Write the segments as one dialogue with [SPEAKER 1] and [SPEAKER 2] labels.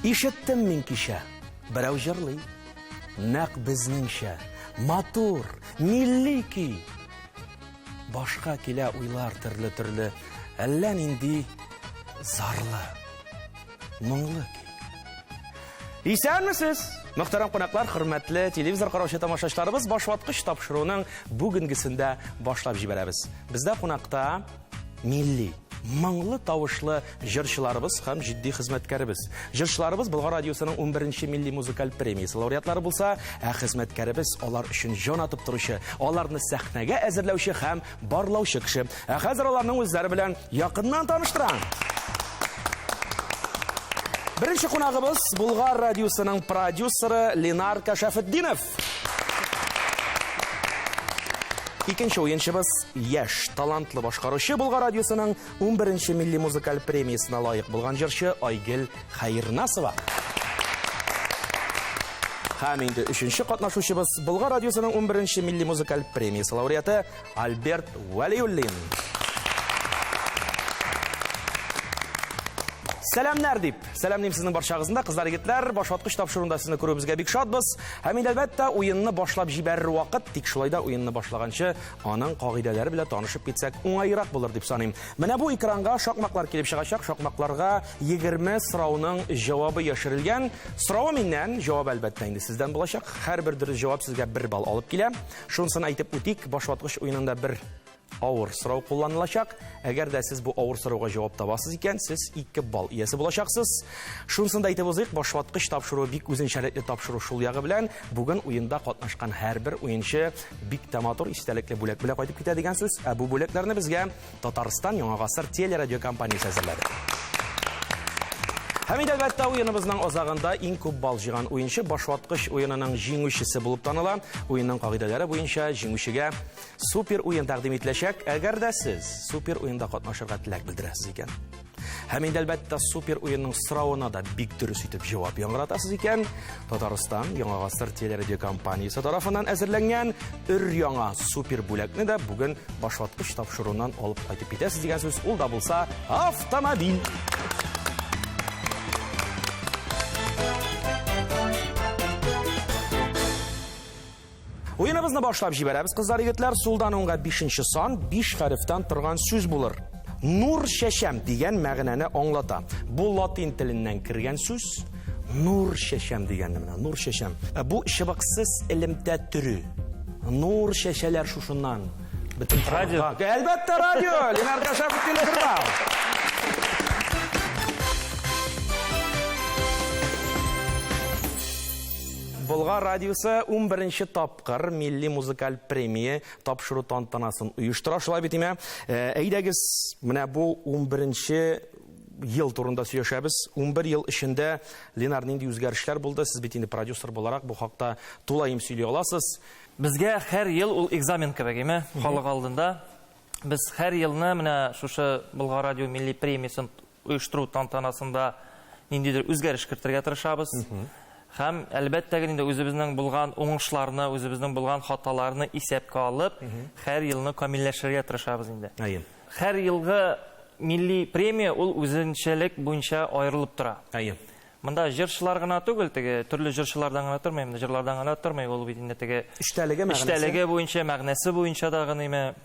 [SPEAKER 1] Ишеттем мин кичә, берәү җырлый, нәкъ безнеңчә, матур, милли көй. Башка килә уйлар төрле-төрле, әллә нинди зарлы, моңлы көй. Исәнмесез? Мөхтәрәм кунаклар, хөрмәтле телевизор караучы тамашачыларыбыз, башваткыч тапшыруның бүгенгесендә башлап җибәрәбез. Бездә кунакта милли, моңлы тавышлы җырчыларыбыз һәм җитди хезмәткәребез. Җырчыларыбыз Болгар радиосының 11-нче милли музыкаль премиясе лауреатлары булса, хезмәткәребез алар өчен җан атып торучы, аларны сәхнәгә әзерләүче һәм барлаучы кеше. Хәзер аларның үзләре белән якыннан таныштырам. Беренче кунагыбыз Болгар радиосының продюсеры Ленар Кашафетдинов. Икенче уенчыбыз яшь, талантлы башкаручы Болгар радиосының 11-нче милли музыкаль премиясына лаек булган җырчы Айгөл Хәйрнасова. Һәм инде өченче катнашучыбыз Болгар радиосының 11-нче милли музыкаль премиясе лауреаты Альберт Вәлиуллин. Сәламнар дип, сәламним сезнең барчагызда, кызлар, егетләр, башваткыч тапшыруында сезне күрүебезгә бик шатбыз. Һәм инде әлбәттә уенны башлап җибәрер вакыт, тик шулай да уенны башлаганчы аның кагыйдәләре белән танышып китсәк, уңайрак булыр дип саныйм. Менә бу экранга шакмаклар килеп чыгачак, шакмакларга 20 сорауның җавабы яшерелгән. Сорау миннән, җавап әлбәттә инде сездән булачак. Һәрбер дөрес җавап сезгә 1 балл алып килә. Шунысын әйтеп үтик, башваткыч уенында бер авыр сорау кулланылачак. Әгәр дә сез бу авыр сорауга җавап табасыз икән, сез 2 балл иясе булачаксыз. Шунысын да әйтеп узыйк, башваткыч тапшыру бик үзенчәлекле тапшыру шул ягы белән, бүген уенда катнашкан һәрбер уенчы бик матур истәлекле бүләк белән кайтып китә дигән сүз. Бу бүләкләрне безгә Татарстан Яңа Гасыр телерадио компаниясе әзерләде. Һәм әлбәттә уеныбызның азагында иң күп балл җыйган уенчы башваткыч уенының җиңүчесе булып таныла. Уенның кагыйдәләре буенча җиңүчегә супер уен тәкъдим ителәчәк. Әгәр дә сез супер уенда катнашырга теләк белдерәсез икән. Һәм әлбәттә супер уенның соравына да бик дөрес итеп җавап яңгыратасыз икән, Татарстан Яңа Гасыр телерадио компаниясе тарафыннан әзерләнгән өр-яңа супер бүләкне дә бүген башваткыч тапшыруыннан алып кайтып китәсез дигән сүз. Ул да булса автомобиль. Уеныбызны башлап җибәрәбез, кызлар, егетләр. Сулдан уңга 5-нче сан 5 хәрефтән торган сүз булыр. Нур шәшәм дигән мәгънәне аңлата. Бу латин теленнән кергән сүз. Нур шәшәм дигәнне менә, нур шәшәм. Бу чыбыксыз элемтә түрі. Нур шәшәләр шушыннан. Бөтен радио. Әлбәттә радио. Ленар Кашафетдинов. Болгар радиосы 11-нче тапкыр милли музыкаль премия тапшыру тантанасын оештыра. Шулай бит име. Әйдәгез, менә бу 11-нче ел турында сөйләшәбез. 11 ел эчендә Ленар нинди үзгәрешләр булды? Сез бит инде продюсер буларак бу хакта тулаем сөйли аласыз.
[SPEAKER 2] Безгә һәр ел ул экзамен кебек име, халык алдында. Без һәр елны менә шушы Болгар радио милли премиясын оештыру тантанасында ниндидер үзгәреш кертергә тырышабыз. Һәм әлбәттә инде үзебезнең булган уңышларны, үзебезнең булган хаталарны исәпкә алып, һәр елны камилләшергә тырышабыз инде. Һәр елгы милли премия ул үзенчәлек буенча аерылып тора. Монда җырчылар гына түгел, теге төрле җырчылардан гына тормый, җырлардан гына тормый, ул бит инде теге эштәлеге буенча, мәгънәсе буенча да гына име.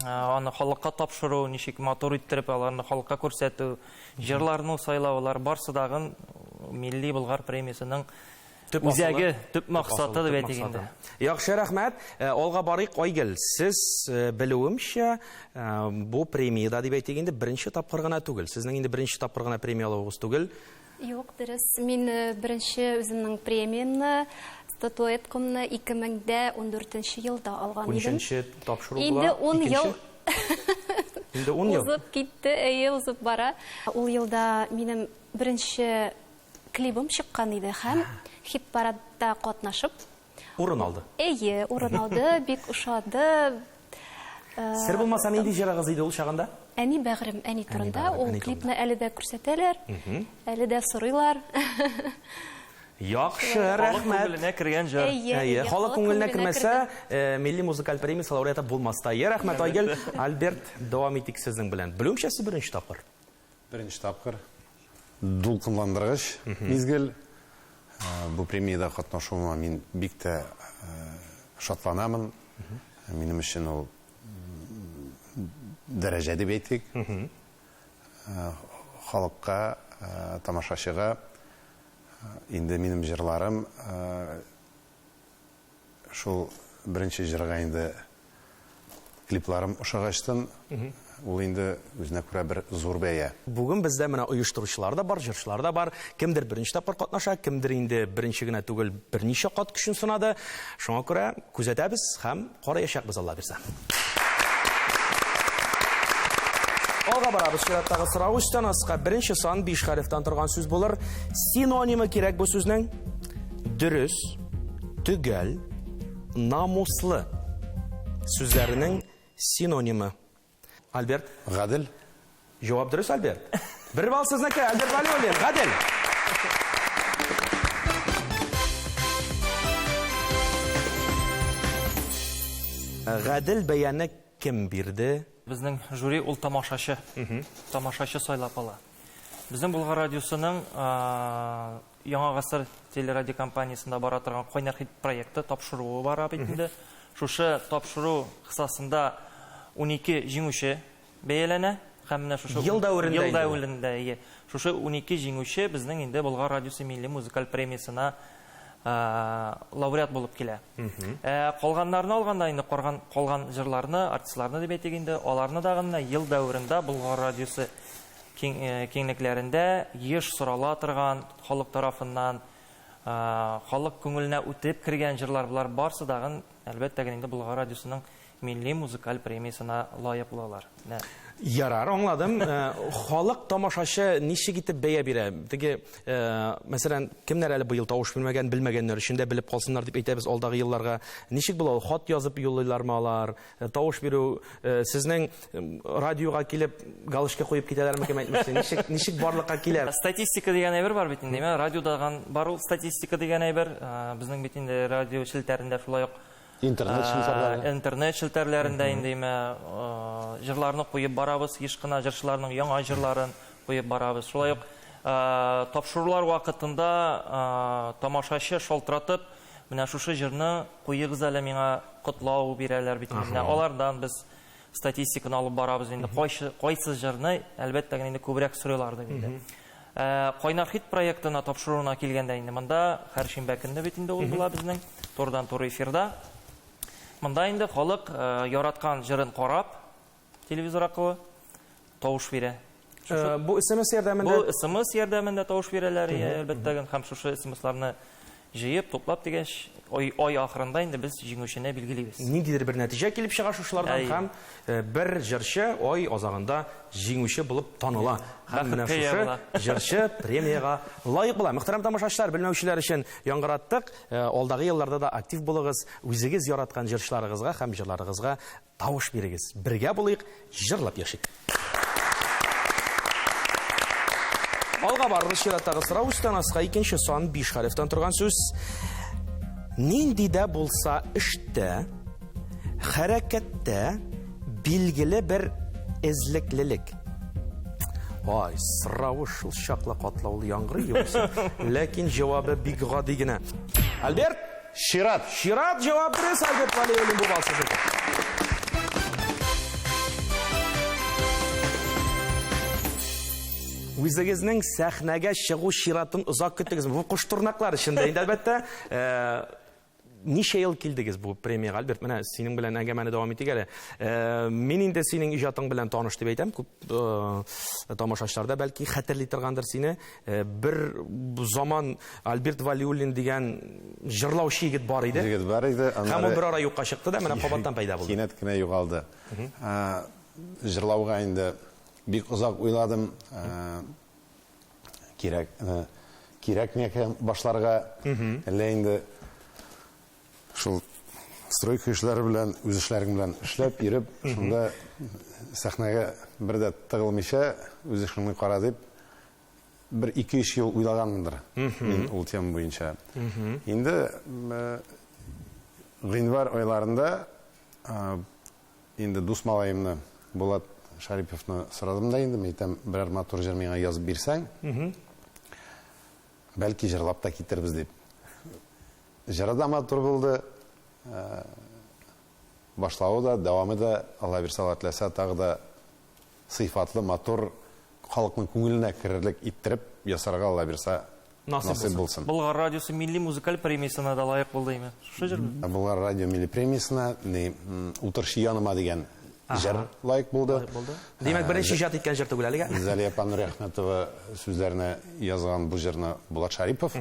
[SPEAKER 2] Аны халыкка тапшыру, ничек матур иттереп аларны халыкка күрсәтү, җырларны сайлаулар барсы дагы милли Болгар премиясының үзәге, төп максаты дип әйтик инде.
[SPEAKER 1] Яхшы, рәхмәт. Алга барыйк, Айгөл. Сез белүемчә, бу премияда дип әйтик инде беренче тапкыр гына түгел. Сезнең инде беренче тапкыр гына премия алуыгыз түгел.
[SPEAKER 3] Юк, дөрес. Мин беренче үземнең премиямны, статуэткамны 2014 елда алган идем.
[SPEAKER 1] Беренче тапшыру була.
[SPEAKER 3] Инде 10 ел.
[SPEAKER 1] Инде 10 ел.
[SPEAKER 3] Узып китте, узып бара. Ул елда минем беренче клибым чыккан иде һәм хит-парадта катнашып
[SPEAKER 1] урын алды.
[SPEAKER 3] Урын алды, бик ошады.
[SPEAKER 1] Сер булмаса нинди җырыгыз иде ул чагында?
[SPEAKER 3] Әни бәгърем, әни турында. Ул клипны әле дә күрсәтәләр, әле дә сорыйлар.
[SPEAKER 1] Яхшы, рәхмәт.
[SPEAKER 2] Күңеленә кергән җыр.
[SPEAKER 1] Халык күңеленә кермәсә, милли музыкаль премия лауреаты булмас та. Рәхмәт, Айгөл. Альберт, дәвам итик сезнең белән. Белүемчә, сез беренче тапкыр.
[SPEAKER 4] Беренче тапкыр. дулкынландыргыч мизгел. Бу премияда катнашуыма мин бик тә шатланамын. Минем өчен ул дәрәҗә дип әйтик. Халыкка, тамашачыга инде минем җырларым шул беренче җырга инде клипларым ошагачтын. Ул инде үзенә күрә бер зур бәя.
[SPEAKER 1] Бүген бездә менә оештыручылар да бар, җырчылар да бар. Кемдер беренче тапкыр катнаша, кемдер инде беренче генә түгел, берничә кат көчен сынады. Шуңа күрә күзәтәбез һәм караячакбыз, Алла бирсә. Алга барабыз, чираттагы сорау өстән аска беренче сан 5 хәрефтән торган сүз булыр. Синонимы кирәк бу сүзнең? Дөрес, төгәл, намуслы сүзләренең синонимы. Альберт.
[SPEAKER 4] Гадел.
[SPEAKER 1] Җавап дөрес, Альберт. Бер балл сезнеке, Альберт Валиуллин. Гадел. Гадел бәяне кем бирде?
[SPEAKER 2] Безнең жюри ул тамашачы. Тамашачы сайлап ала. Безнең Болгар радиосының Яңа гасыр телерадио компаниясында бара торган Кайнар хит проекты тапшыруы бара бит инде. Шушы тапшыру кысасында 12 җиңүче бәяләнә. Һәм менә шушы
[SPEAKER 1] Ел
[SPEAKER 2] дәврендә шушы 12 җиңүче безнең инде Болгар радиосы милли музыкаль премиясына лауреат булып килә. Калганнарны алганда инде калган җырларны, артистларны дип әйтик инде, аларны да гына ел дәврендә Болгар радиосы киңлекләрендә еш сорала торган, халык тарафыннан халык күңеленә үтеп кергән җырлар булар, барсы да әлбәттә инде Болгар радиосының милли музыкаль премиясына лаек булалар.
[SPEAKER 1] Ярар, аңладым. Халык тамашачы ничек итеп бәя бирә? Теге, мәсәлән, кемнәр әле быел тавыш белмәгәннәр өчен дә белеп калсыннар дип әйтәбез алдагы елларга. Ничек була? Хат язып юллыйлармы алар? Тавыш бирү сезнең радиога килеп галочка куеп китәләрме кем әйтмәсен? Ничек барлыкка килә?
[SPEAKER 2] Статистика дигән әйбер бар бит инде. Радиодаган бар ул статистика дигән әйбер. Безнең бит инде радио шелтәрендә шулай ук интернет шелтәрләрендә инде җырларны куеп барабыз, еш кына җырчыларның яңа җырларын куеп барабыз. Шулай ук тапшырулар вакытында тамашачы шалтыратып, менә шушы җырны куегыз әле миңа котлау бирәләр бит инде. Алардан без статистиканы алып барабыз инде. Кайсы җырны әлбәттә инде күбрәк сөреләр дип инде. Кайнар хит проектына тапшыруына килгәндә инде монда һәр шимбә көнне бит инде ул була безнең турыдан-туры эфирда. Монда инде халык яраткан җырын карап, телевизор аркылы тавыш бирә.
[SPEAKER 1] Бу SMS ярдәмендә?
[SPEAKER 2] Бу SMS ярдәмендә тавыш бирәләр, әлбәттә, һәм шушы SMS-ларны җыеп, туплап дигәч, ай ахырында инде без җиңүчене билгелибез.
[SPEAKER 1] Ниндидер бер нәтиҗә килеп чыга шушылардан һәм бер җырчы ай азагында җиңүче булып таныла. Һәм менә шушы җырчы премияга лаек була. Мөхтәрәм тамашачылар, белмәүчеләр өчен яңгыраттык. Алдагы елларда да актив булыгыз, үзегез яраткан җырчыларыгызга һәм җырларыгызга тавыш бирегез. Бергә булыйк, җырлап яшик. Алга барыбыз, чираттагы сорау өстән аска икенче сан 5 хәрефтән торган сүз. Нинди дә булса эштә, хәрәкәттә билгеле бер эзлеклелек. Ай, сорау шул чаклы катлаулы яңгыр юкса, ләкин җавабы бик гади генә. Альберт,
[SPEAKER 4] Чират.
[SPEAKER 1] Чират җавап дөрес, Альберт Валиуллин бу балсыз. Үзегезнең сәхнәгә чыгу чиратын озак көттегез. Бу куш турнаклар өчендә инде әлбәттә. Ничә ел килдегез бу премияга, Альберт? Менә синең белән әңгәмәне дәвам итик әле. Мин инде синең иҗатың белән таныш дип әйтәм. Күп тамашачыларда бәлки хәтерли торгандыр сине. Бер заман Альберт Валиуллин дигән җырлаучы егет бар иде. Һәм ул бер ара юкка чыкты да, менә кабаттан пайда булды.
[SPEAKER 4] Кинәт кенә югалды. Җырлауга инде бик озак уйладым. Кирәк микән башларга, әллә инде шул стройка эшләре белән, үз эшләрем белән эшләп йөреп, шунда сәхнәгә бер дә тыгылмыйча, үз эшемне кара дип, бер 2-3 ел уйлаганмындыр. Мин ул тема буенча. Инде гыйнвар айларында инде дус малаемны, Булат Шариповны сорадым да инде, әйтәм, берәр матур җыр миңа язып бирсәң, бәлки жырлап та кетербіз деп. Жыры да матур болды, башлауы да, давамы да, Алла берсе Алла тілесе тағы да сыйфатлы, матур, халықтың көңіліне кірірлік иттіріп, ясарға Алла берсе насип болсын.
[SPEAKER 2] Болгар радиосы милли музыкаль премиясына да лайық болды еме. Шо жыр?
[SPEAKER 4] Болгар радио милли премиясына «Утыршы яныма» деген жыр лайық болды.
[SPEAKER 1] Демек, бірінші ижад еткен жыр түгіл әліге?
[SPEAKER 4] Залия Панур Ахметова сөздеріне yazған бұл жырны Болат Шарипов.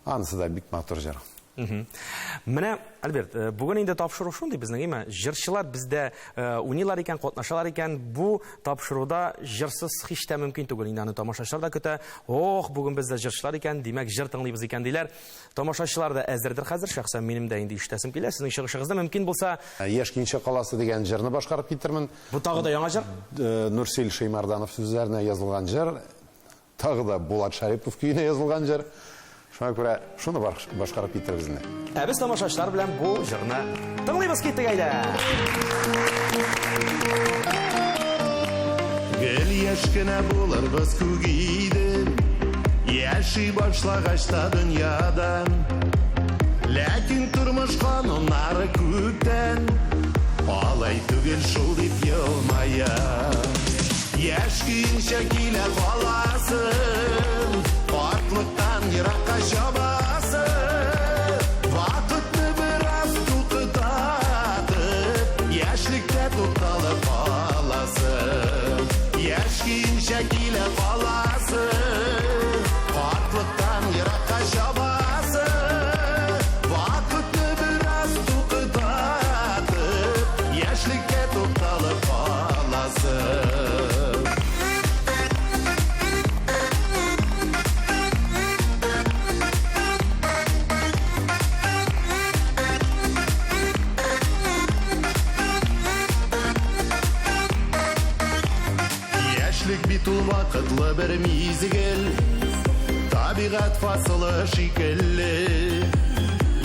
[SPEAKER 4] Анысы да бик матур жыр.
[SPEAKER 1] Менә, Альберт, бүген инде тапшыру шундый безнең, әйме, җырчылар бездә уйныйлар икән, катнашалар икән, бу тапшыруда җырсыз һич тә мөмкин түгел. Инде аны тамашачылар да көтә. Ох, бүген бездә җырчылар икән, димәк, җыр тыңлыйбыз икән диләр. Тамашачылар да әзердер хәзер, шәхсән минем дә инде ишетәсем килә. Сезнең чыгышыгызда мөмкин булса,
[SPEAKER 4] Яшкинче каласы деген жырны башкарып китермен.
[SPEAKER 1] бу тагы да яңа җыр.
[SPEAKER 4] Нурсил Шеймарданов сүзләренә язылган жыр, тагы да Болат Шарипов көенә язылган жыр. Шуңа күрә шуны башкарып китербез инде.
[SPEAKER 1] Ә без тамашачылар белән бу җырны тыңлыйбыз, киттек әйдә.
[SPEAKER 5] Гел яшкенә булырбыз күгиден, яши башлагачта дөньядан. Ләкин тормыш кануннары күптән, алай түгел шул дип елмая. Яш көенчә килә каласың, картлыктан еракка чабасың. Вакытны бераз туктатып, яшьлектә тукталып каласың. Яш көенчә килә каласың, картлыктан еракка чабасың. Вакытны бераз туктатып, яшьлектә тукталып каласың. Бит ул вакытлы бер мизгел, табигать фасылы шикелле.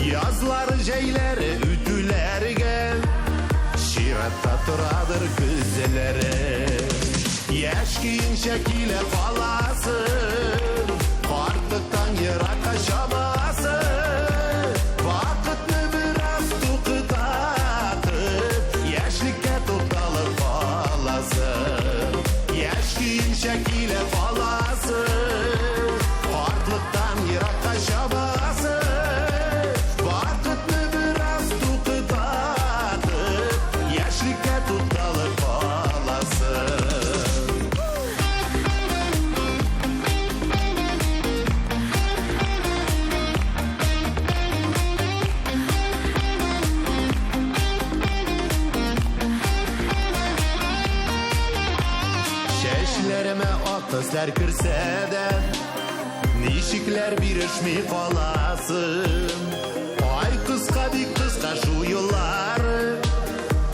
[SPEAKER 5] Язлары, җәйләре үтүләргә, чиратта торадыр күзләре. Яшь көенчә килә каласың, картлыктан еракка чабасың. Вакытны бераз туктатып, яшьлеккә тукталып каласың. Яшь көенчә килә каласың, картлыктан еракка чабасың. Вакытны бераз туктатып, яшьлеккә тукталып каласың. Чәчләремә ак төсләр керсә дә, ничекләр бирешми каласың. Ай кыска, бик кыска шу еллары,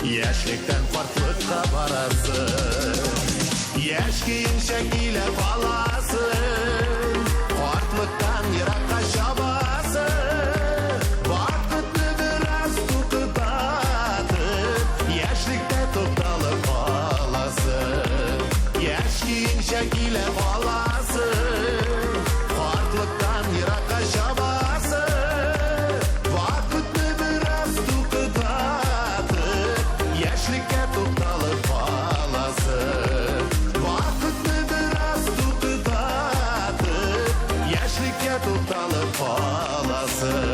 [SPEAKER 5] яшьлектән картлыкка барасың. Яшь көенчә килә каласың, картлыктан еракка чабасың. Вакытны бераз туктатып, яшьлектә тукталып каласың. Яшь көенчә килә каласың, картлыктан еракка чабасың. Вакытны бераз туктатып, яшьлеккә тукталып каласың. Вакытны бераз туктатып, яшьлеккә тукталып каласың.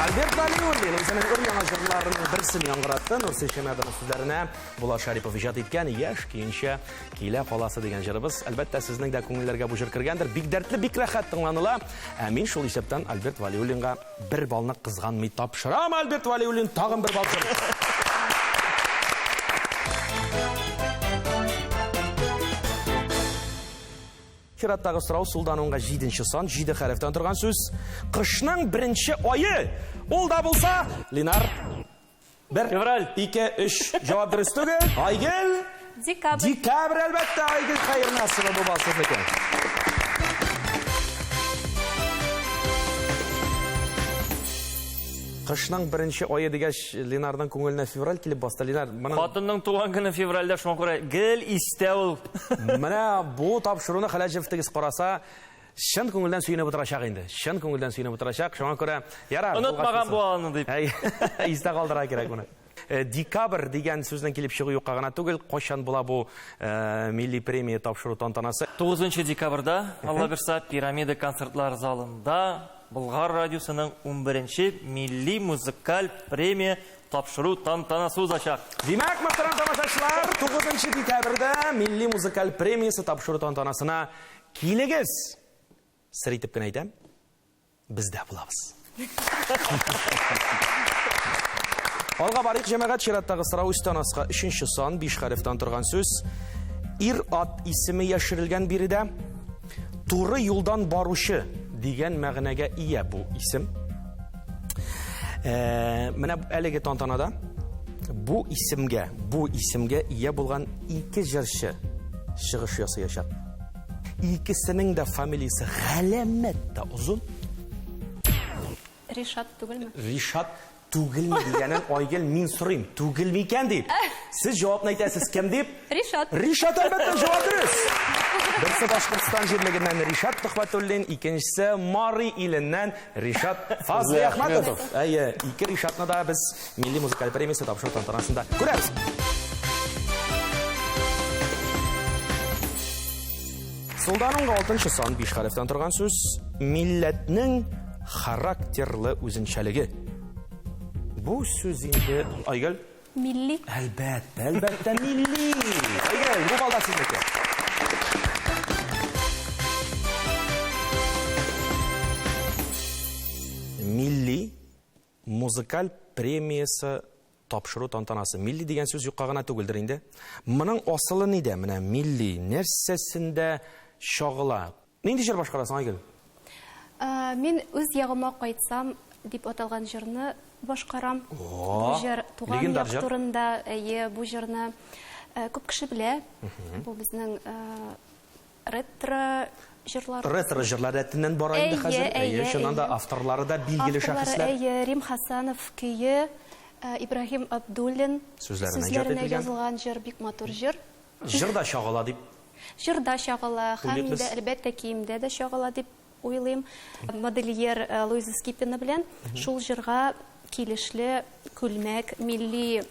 [SPEAKER 1] Альберт Валиуллин үзенең яңа җырларының берсен яңгыратты. Нурсил Шеймарданов сүзләренә Болат Шарипов иҗат иткән яшь көенчә килә каласы дигән җырыбыз. Әлбәттә, сезнең дә күңелләргә бу җыр кергәндер. Бик дәртле, бик рәхәт тыңланыла. Ә мин шул исәптән Альберт Валиуллинга бер балны кызганмый тапшырам. Альберт Валиуллин тагын бер бал кырды. Хираттагы сорау сулдануңга 7-нче сан, 7 хәрефтән торган сүз. Кышның 1-нче айы. Ул да булса, Линар 1,
[SPEAKER 2] Февраль.
[SPEAKER 1] 2, 3 җавап дөрес түгел. Айгөл
[SPEAKER 3] Декабрь.
[SPEAKER 1] Декабрь, әлбәттә, Айгөл хәер насыбы бу балсыз икән. Кышның беренче ае дигәч, Ленарның күңеленә февраль килеп басты. Ленар,
[SPEAKER 2] Хатынның туган көне февральдә, шуңа күрә гел истә ул.
[SPEAKER 1] менә бу тапшыруны Хәләҗев тегез караса, шын күңелдән сөенеп утырачак инде. Шын күңелдән сөенеп утырачак. Шуңа күрә, ярар.
[SPEAKER 2] Онытмаган бу аны дип.
[SPEAKER 1] Истә калдыра кирәк моны. Декабрь дигән сүзнең килеп чыгу юкка гына түгел, кайчан була бу милли премия тапшыру тантанасы?
[SPEAKER 2] 9 декабрьдә, Алла бирсә, Пирамида концертлар залында Болгар радиосының 11-нче милли музыкаль премия тапшыру тантанасы узачак.
[SPEAKER 1] Димәк, мөхтәрәм тамашачылар, 9 декабрьдә милли музыкаль премиясе тапшыру тантанасына килегез. Сер итеп кенә әйтәм, без дә булабыз. Алга барык җәмәгать чираттагы сорау устанаска 3нче сан 5 хәрефтән торган сүз. Ир-ат исеме яшерелгән биредә туры юлдан баручы дигән мәгънәгә ия бу исем. Менә әлеге тантанада бу исемгә ия булган 2 җырчы чыгыш ясаячак. Икесенең дә фамилиясе галәмәт тә узун.
[SPEAKER 3] Ришат түгелме?
[SPEAKER 1] Ришат түгелме дигәнен Айгөл мин сорыйм. Түгелме икән дип. Сез җавапны әйтәсез кем дип?
[SPEAKER 3] Ришат.
[SPEAKER 1] Ришат әлбәттә җавап дөрес. Берсе Башкортстан җирлегеннән Ришат Төхвәтуллин, икенчесе Мари иленнән Ришат Фазли Әхмәтов. Әйе, 2 Ришатны да без милли музыкаль премиясе тапшыру тантанасында күрәбез. Солданның 6нчы сан 5 хәрефтән торган сүз милләтнең характерлы үзенчәлеге. Бу сүз инде Айгөл
[SPEAKER 3] Милли.
[SPEAKER 1] Әлбәттә милли. Айгөл, бу балда сезнеке. Милли музыкаль премиясе тапшыру тантанасы. Милли дигән сүз юкка гына түгелдер инде. Моның асылы нидә? Менә милли нәрсәсендә чагыла. Нинди җыр башкарасың, Айгөл?
[SPEAKER 3] Мин үз ягыма кайтсам дип аталган җырны башкарам. Бу җыр туган як турында, бу җырны күп кеше белә. Бу безнең ретро җырлар.
[SPEAKER 1] Ретро җырлар рәтеннән бара инде хәзер. Шуннан да авторлары да билгеле шәхесләр.
[SPEAKER 3] Рим Хасанов көе, Ибраһим Абдуллин сүзләренә язылган җыр, бик матур җыр.
[SPEAKER 1] Җырда чагыла дип.
[SPEAKER 3] Җырда чагыла, һәм инде әлбәттә киемдә дә чагыла дип уйлыйм. Модельер Луиза Скипина белән шул җырга килешле күлмәк, милли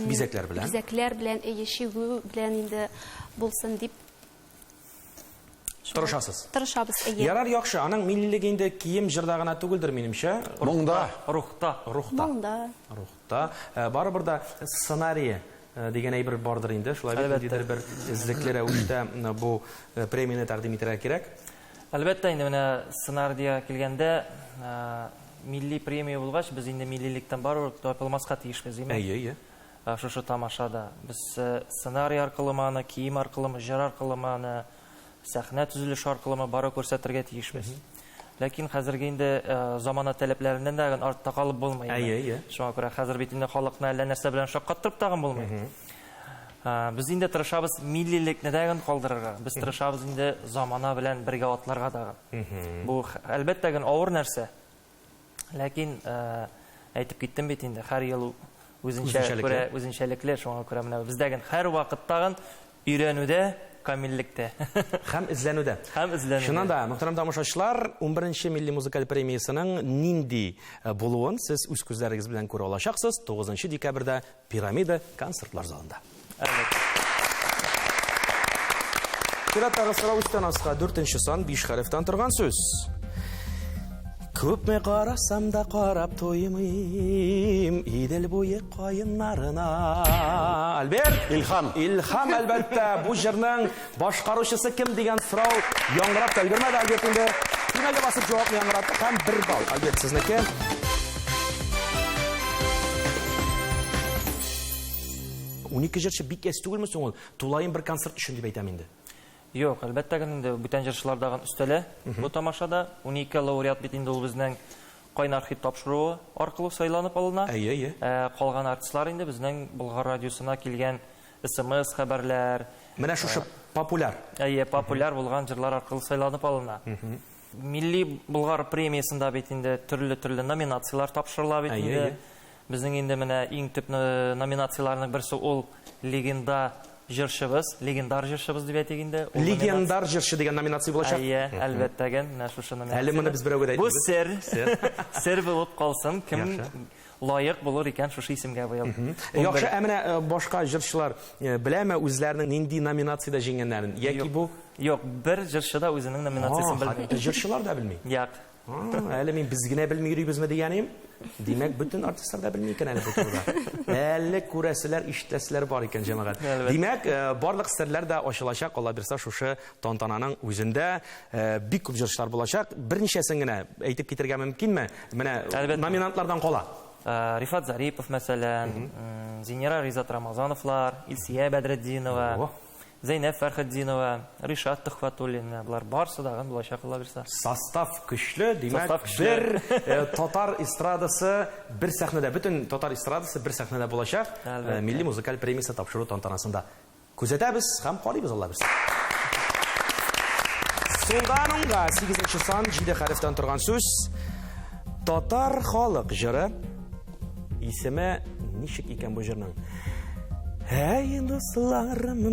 [SPEAKER 1] бизәкләр
[SPEAKER 3] белән чигү белән инде булсын дип
[SPEAKER 1] тырышасыз.
[SPEAKER 3] Тырышабыз.
[SPEAKER 1] Ярар, яхшы. Аның миллилеге инде кием җырда гына түгелдер, минемчә.
[SPEAKER 2] Рухта.
[SPEAKER 1] Барыбер да сценарий дигән әйбер бардыр инде. Шулай бер излекле рәвештә бу премияны тәкъдим итәргә кирәк.
[SPEAKER 2] Әлбәттә, инде менә сценарийга килгәндә милли премия булгач, без инде миллилектән барып тапылмаска тиешбез, име?
[SPEAKER 1] Әйе.
[SPEAKER 2] Шушы тамашада без сценарий аркылы маны, кием аркылы, җыр аркылы маны, сәхнә төзелеше аркылы бары күрсәтергә тиешбез. Ләкин хәзерге инде замана таләпләреннән дә артта калып булмый.
[SPEAKER 1] Әйе.
[SPEAKER 2] Шуңа күрә хәзер бит инде халыкны әллә нәрсә белән шаккаттырып тагын булмый. Без инде тырышабыз миллилекне дәгән калдырырга. Без тырышабыз инде замана белән бергә атларга дагы. Бу әлбәттә генә авыр нәрсә. Ләкин әйтеп киттем бит инде, һәр ел үзенчәлекле, шуңа күрә менә бездәгән һәр вакыттагын өйрәнүдә, камиллектә. Һәм эзләнүдә.
[SPEAKER 1] Шуннан да, мөхтәрәм тамашачылар, 11нче милли музыкаль премиясының нинди булуын сез үз күзләрегез белән күрә алачаксыз 9 декабрьдә Пирамида концертлар залында. Чираттагы сорау устанасына 4нче сан 5 хәрефтән торган сүз. Күпме карасам да карап туймыйм, Идел буе каеннарына. Альберт, Илһам әлбәттә, бу җырның башкаручысы кем дигән сорау яңгырап та өлгермәде, Альберт инде. Тимәгә басып җавапны яңгыратты һәм 1 балл. Альберт, сезнеке. Унике җырчы бик әз түгелме соң ул? Тулайым бер концерт өчен дип әйтәм инде.
[SPEAKER 2] Юк, әлбәттә инде бүтән җырчылардан өстәле бу тамашада 12 лауреат бит инде ул безнең кайнар хит тапшыруы аркылы сайланып алына.
[SPEAKER 1] Әйе.
[SPEAKER 2] Калган артистлар инде безнең Болгар радиосына килгән СМС хәбәрләр.
[SPEAKER 1] Менә шушы популяр.
[SPEAKER 2] Популяр булган җырлар аркылы сайланып алына. Милли Болгар премиясында бит инде төрле номинациялар тапшырыла бит инде. Безнең инде менә иң төп номинацияларның берсе ул легендар җырчыбыз дип әйтик инде.
[SPEAKER 1] Легендар җырчы дигән номинация булачак.
[SPEAKER 2] Әлбәттә, менә шушы номинация.
[SPEAKER 1] Әле моны без берәүгә дә
[SPEAKER 2] Бу
[SPEAKER 1] әйтәбез.
[SPEAKER 2] сер булып калсын, кем лайык булыр икән шушы исемгә быел.
[SPEAKER 1] Яхшы, менә башка җырчылар беләме үзләренең нинди номинациядә җиңгәннәрен? Яки бу
[SPEAKER 2] Юк, бер җырчы да үзенең номинациясын белми.
[SPEAKER 1] Җырчылар да белми.
[SPEAKER 2] Як.
[SPEAKER 1] Әле мин без генә белми йөрибезме дигәнем? Димәк, бөтен артистлар да белми икән әле бу турыда. Әле күрәселәр, ишетәселәр бар икән җәмәгать. Димәк, барлык серләр дә ачылачак, Алла бирсә, шушы тантананың үзендә бик күп җырчылар булачак. Берничәсен генә әйтеп китергә мөмкинме? Менә номинантлардан кала.
[SPEAKER 2] Рифат Зарипов, мәсәлән, Зинера Ризат Рамазановлар, Илсия Бәдретдинова, Зәйнәп Фәрхетдинова, Ришат Төхвәтуллин, булар барысы да булачак, Алла бирсә.
[SPEAKER 1] Состав көчле, димәк, бер татар эстрадасы бер сәхнәдә, бөтен татар эстрадасы бер сәхнәдә булачак. Милли музыкаль премиясе тапшыру тантанасында күзәтәбез һәм карыйбыз, Алла бирсә. Сулдан уңга 8-нче сан 7 хәрефтән торган сүз. Татар халык җыры. Исеме ничек икән бу җырның? Әй дусларым,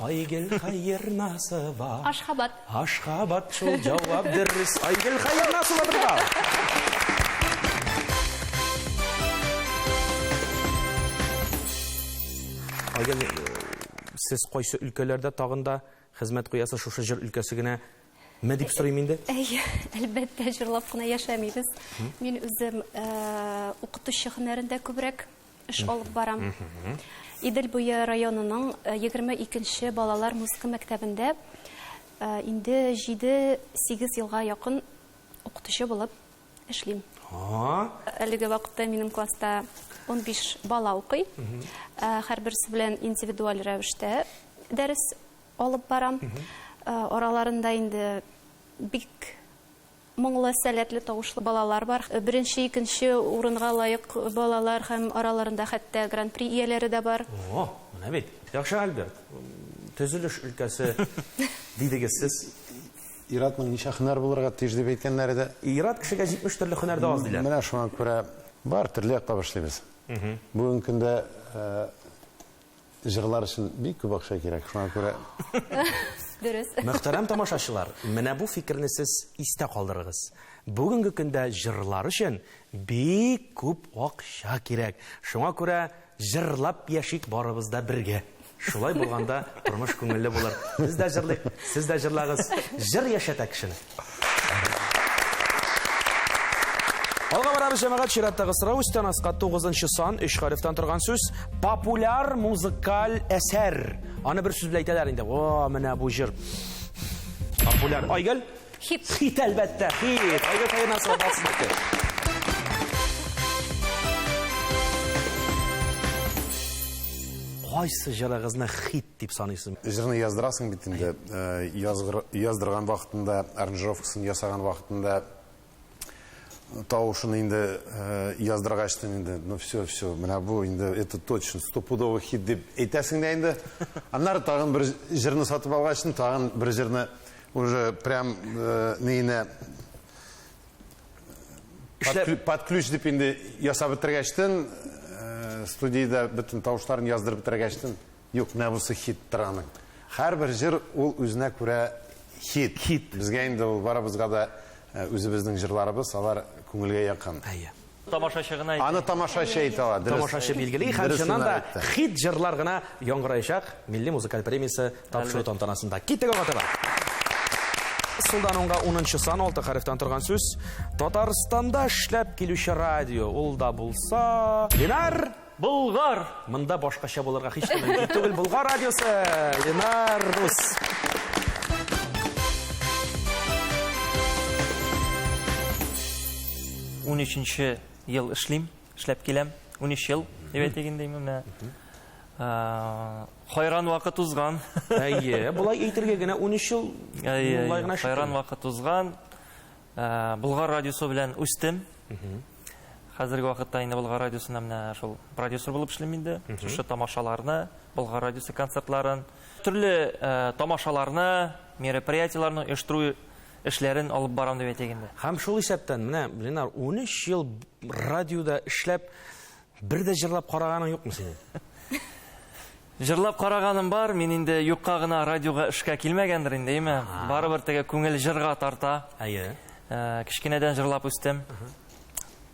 [SPEAKER 1] Айгөл Хәйер Насыба. Ашхабад шул җавап дөрес. Айгөл Хәйер Насыба бирә. Айгөл, сез кайсы өлкәләрдә тагында хезмәт куясыз шушы җыр өлкәсе генә? Ме дип сорыйм инде?
[SPEAKER 3] Әлбәттә, җырлап кына яшәмибез. Мин үзем укытучы һөнәрендә күбрәк эш алып барам. Идел буе районының 22-нче балалар музыка мәктәбендә инде 7-8 елга якын укытучы булып эшлим. Әлеге вакытта минем класста 15 бала укый. Һәрберсе белән индивидуаль рәвештә дәрес алып барам. Араларында инде бик моңлы, сәләтле тавышлы балалар бар. Беренче, икенче урынга лаек балалар һәм араларында хәтта гран-при ияләре дә бар.
[SPEAKER 1] Менә бит. Яхшы, Альберт. Төзелеш өлкәсе дидегез сез.
[SPEAKER 4] Иратның ничә һөнәр булырга тиеш дип әйткәннәре дә.
[SPEAKER 1] Ират кешегә 70 төрле һөнәр дә аз диләр.
[SPEAKER 4] Менә шуңа күрә бар төрле якта башлыйбыз. Бүген көндә җырлар өчен бик күп акча кирәк. Шуңа күрә
[SPEAKER 3] Дөрес.
[SPEAKER 1] Мөхтәрәм тамашачылар, менә бу фикерне сез истә калдырыгыз. Бүгенге көндә җырлар өчен бик күп акча кирәк. Шуңа күрә җырлап яшик барыбыз да бергә. Шулай булганда тормыш күңелле булыр. Без дә җырлыйк, сез дә җырлагыз. Җыр яшәтә кешене. Алга барабыз җәмәгать, чираттагы сорау өстән аска 9-нчы сан 3 хәрефтән торган сүз. Популяр музыкаль әсәр. Аны бер сүз белән әйтәләр инде. Менә бу җыр. Популяр. Айгөл? Хит әлбәттә. Хит. Айгөл Хәйер Насыба басты. Кайсы җырыгызны хит дип саныйсыз?
[SPEAKER 4] Җырны яздырасың бит инде. Яздырган вакытында, аранжировкасын ясаган вакытында тавышын инде яздыргачтын инде. Ну все, менә бу инде это точно стопудовый хит дип әйтәсең дә инде. Аннары тагын бер җырны сатып алгачтын, тагын бер җырны уже прям нейне под ключ дип инде ясап бетергәчтен, студиядә бөтен тавышларын яздырып бетергәчтен, юк, менә бусы хит траның. Һәрбер җыр ул үзенә күрә хит. Безгә инде ул барыбызга да үзебезнең җырларыбыз, алар күңелгә якын.
[SPEAKER 2] Тамашачы гына
[SPEAKER 4] Аны тамашачы әйтә ала.
[SPEAKER 1] Тамашачы билгели, һәм шуннан да хит җырлар гына яңгыраячак Милли музыкаль премиясе тапшыру тантанасында. Киттек аңа. Сулдан уңга 10-нчы сан 6 хәрефтән торган сүз. Татарстанда эшләп килүче радио. Ул да булса, Ленар
[SPEAKER 2] Болгар.
[SPEAKER 1] Монда башкача булырга һич мөмкин түгел. Болгар радиосы. Ленар Рус.
[SPEAKER 2] 13-нче ел эшләп киләм. 13 ел дип әйтегәндә менә. Хайран вакыт узган.
[SPEAKER 1] Булай әйтергә генә 13 ел.
[SPEAKER 2] Хайран вакыт узган. Болгар радиосы белән үстем. Хәзерге вакытта инде Болгар радиосында менә шул продюсер булып эшлим инде. Шушы тамашаларны, Болгар радиосы концертларын, төрле тамашаларны, мероприятияларны эшләрен алып барам дип әйтегендә.
[SPEAKER 1] Һәм шул исәптән, менә, Ленар, 13 ел радиода эшләп, бер дә җырлап караганың юкмы синең?
[SPEAKER 2] Җырлап караганым бар, мин инде юкка гына радиога эшкә килмәгәндер инде, әйме? Барыбер теге күңел җырга тарта.
[SPEAKER 1] Әйе.
[SPEAKER 2] Кичкенәдән җырлап үстем.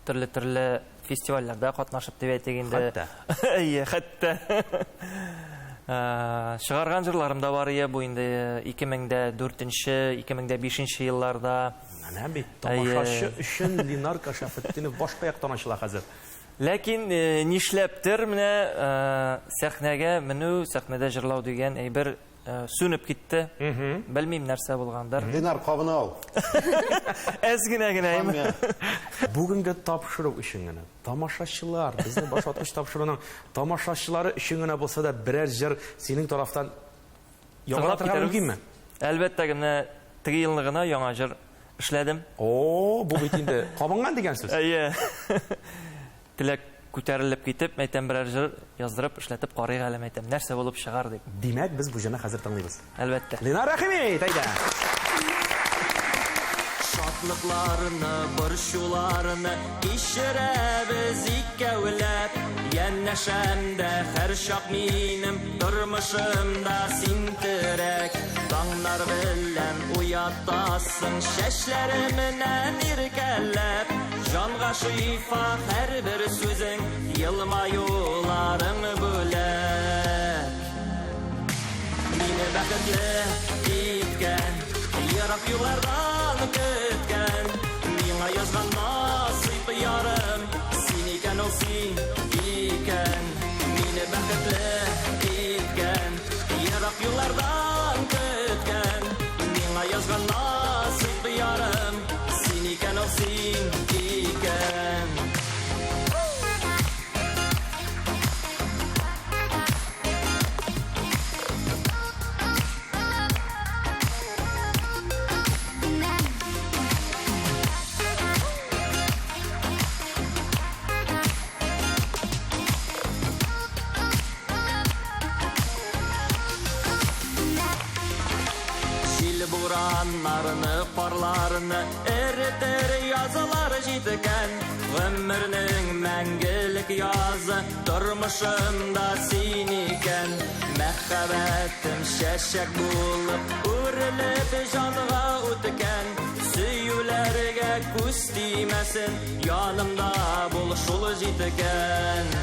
[SPEAKER 2] Төрле фестивальләрдә катнашып дип әйтегендә.
[SPEAKER 1] Хәтта.
[SPEAKER 2] Әйе, хәтта. Чыгарган җырларым да бар ие, бу инде 2004-нче, 2005-нче елларда.
[SPEAKER 1] Менә бит тамашачы өчен Ленар Кашафетдинов башка яктан ачыла хәзер.
[SPEAKER 2] Ләкин нишләптер менә сәхнәгә менү, сәхнәдә җырлау дигән әйбер сүнеп китте. Белмим нәрсә булгандыр.
[SPEAKER 4] Ленар, кабыны ал.
[SPEAKER 2] Әз генә әйме.
[SPEAKER 1] Бүгенге тапшыру өчен генә тамашачылар, безнең башваткыч тапшыруның тамашачылары өчен генә булса да берәр җыр синең тарафтан яңартырга мөмкинме?
[SPEAKER 2] Әлбәттә генә теге елны гына яңа җыр эшләдем.
[SPEAKER 1] О, бу бит инде кабынган дигән сүз.
[SPEAKER 2] Әйе. Теләк күтәрелеп китеп, мәйтәм берәр җыр яздырып, эшләтеп карыйк әле мәйтәм. Нәрсә булып чыгар дип.
[SPEAKER 1] Димәк, без бу җырны хәзер тыңлыйбыз.
[SPEAKER 2] Әлбәттә.
[SPEAKER 1] Ленар Рәхимов, әйдә.
[SPEAKER 6] Шатлыкларны, борчуларны кичерәбез икәүләп. Янәшәмдә һәр чак минем тормышымда син терәк. Таңнар белән уятасың, чәчләремнән иркәләп. Җанга шифа һәрбер сүзең, елмаюларың бүләк. Мине бәхетле иткән, ерак юллардан көткән. Миңа язган насыйп ярым, син икән ул син икән. Мине бәхетле иткән, ерак юллардан көткән. Миңа язган насыйп ярым, син икән ул син икән. Бураннарны, парларны эретер язылар җиткән. Гомернең мәңгелек язы тормышымда син икән. Мәхәббәтем чәчәк булып үрелеп җанга үткән. Сөюләргә күз тимәсен, янымда бул шул җиткән.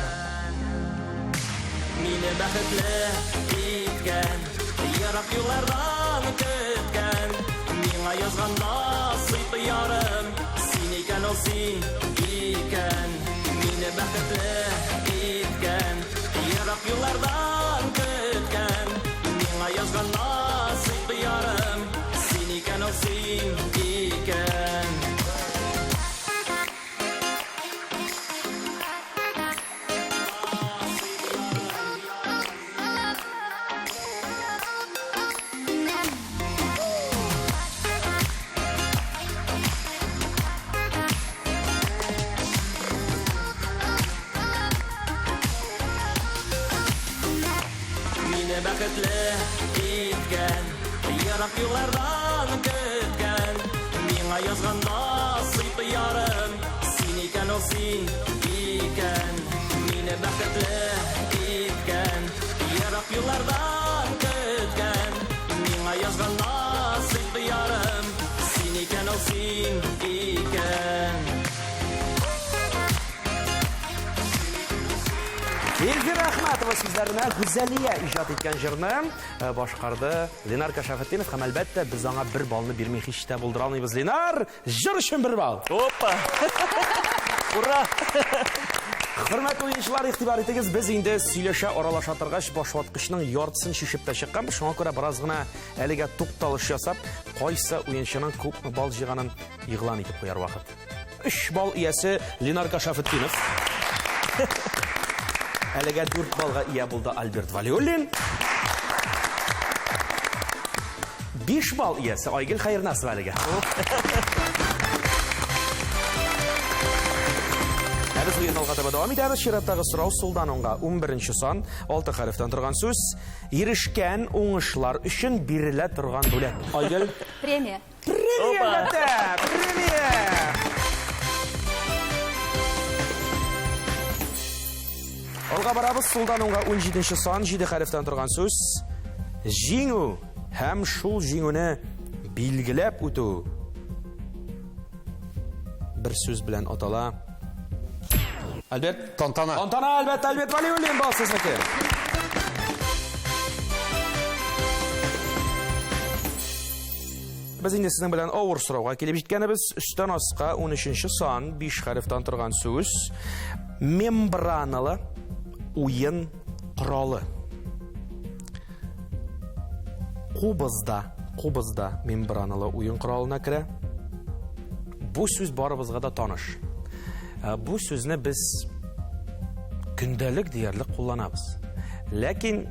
[SPEAKER 6] Мине бәхетле иткән, ерак юллардан көткән. Миңа язган насыйп ярым, син икән ул син икән. Мине бәхетле иткән, ерак юллардан көткән. Миңа язган насыйп ярым, син икән ул син икән. Бәхетле иткән, ерак юллардан көткән. Миңа язган насыйп ярым, син икән ул син икән. Мине бәхетле иткән, ерак юллардан көткән. Миңа язган насыйп ярым, син икән ул син икән.
[SPEAKER 1] Эльвира Әхмәтова сүзләренә гүзәлия иҗат иткән җырны башкарды Ленар Кашафетдинов һәм әлбәттә без аңа бер балны бирми һич тә булдыра алмыйбыз. Ленар, җыр өчен бер бал.
[SPEAKER 2] Опа! Ура!
[SPEAKER 1] Хөрмәтле уенчылар, игътибар итегез, без инде сөйләшә аралаша торгач башваткычның яртысын шишеп тә чыкканбыз. Шуңа күрә бераз гына әлегә тукталыш ясап, кайсы уенчының күпме бал җыйганын игълан итеп куяр вакыт. 3 бал иясе Ленар Кашафетдинов. Әлегә 4 балга ия булды Альберт Валиуллин. 5 бал иясе Айгөл Хәернасова әлегә. Без уен алгада дәвам итәбез. Чираттагы сорау сулдан уңга 11нче сан 6 хәрефтән торган сүз. Ирешкән уңышлар өчен бирелә торган бүләк. Айгөл,
[SPEAKER 3] Премия.
[SPEAKER 1] Премия, әлбәттә! Премия! Алға барабыз, солдан оңға 17-ші сан, 7 хәрефтен тұрған сөз. Жеңу һәм шул җиңүне билгеләп үтү. Бер сүз белән атала. Альберт,
[SPEAKER 4] Тантана.
[SPEAKER 1] Тантана, Альберт Валиуллин бал сезнеке. Без инде сезнең белән авыр сорауга килеп җиткәнебез. Өстән аска 13-нче сан, 5 хәрефтән торган сүз. Мембраналы уен коралы. Кубызда мембраналы уен коралына керә. Бу сүз барыбызга да таныш. Бу сүзне без көндәлек диярлек кулланабыз. Ләкин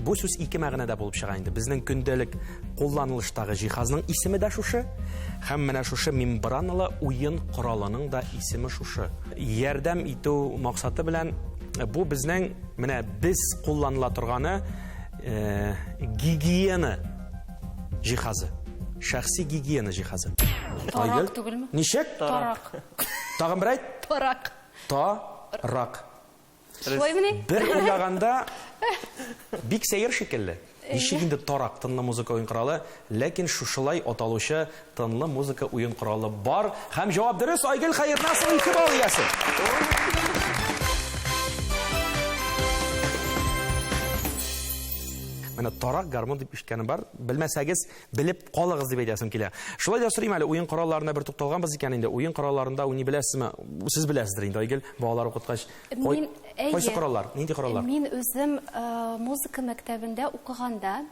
[SPEAKER 1] бу сүз ике мәгънәдә булып чыга инде. Безнең көндәлек кулланылыштагы җиһазның исеме дә шушы, һәм менә шушы мембраналы уен коралының да исеме шушы. Ярдәм итү максаты белән бу безнең менә без кулланыла торганы гигиена җиһазы. Шәхси гигиена җиһазы.
[SPEAKER 3] Тарак түгелме?
[SPEAKER 1] Ничек?
[SPEAKER 3] Тарак.
[SPEAKER 1] Тагын бер әйт.
[SPEAKER 3] Тарак.
[SPEAKER 1] Тарак.
[SPEAKER 3] Шулаймыни?
[SPEAKER 1] Бер уйлаганда бик сәер шикелле. Ничек инде тарак тынлы музыка уен коралы, ләкин шушылай аталучы тынлы музыка уен коралы бар. Һәм җавап дөрес. Айгөл Хәернасова 2 балл иясе. Менә тарак гармон дип ишеткәнем бар. Белмәсәгез, белеп калыгыз дип әйтәсем килә. Шулай да сорыйм әле, уен коралларына бер тукталганбыз икән инде. Уен коралларында уйный беләсезме? Сез беләсездер инде, Айгөл, балалар укыткач. Кайсы кораллар? Нинди кораллар?
[SPEAKER 3] Мин үзем музыка мәктәбендә укыганда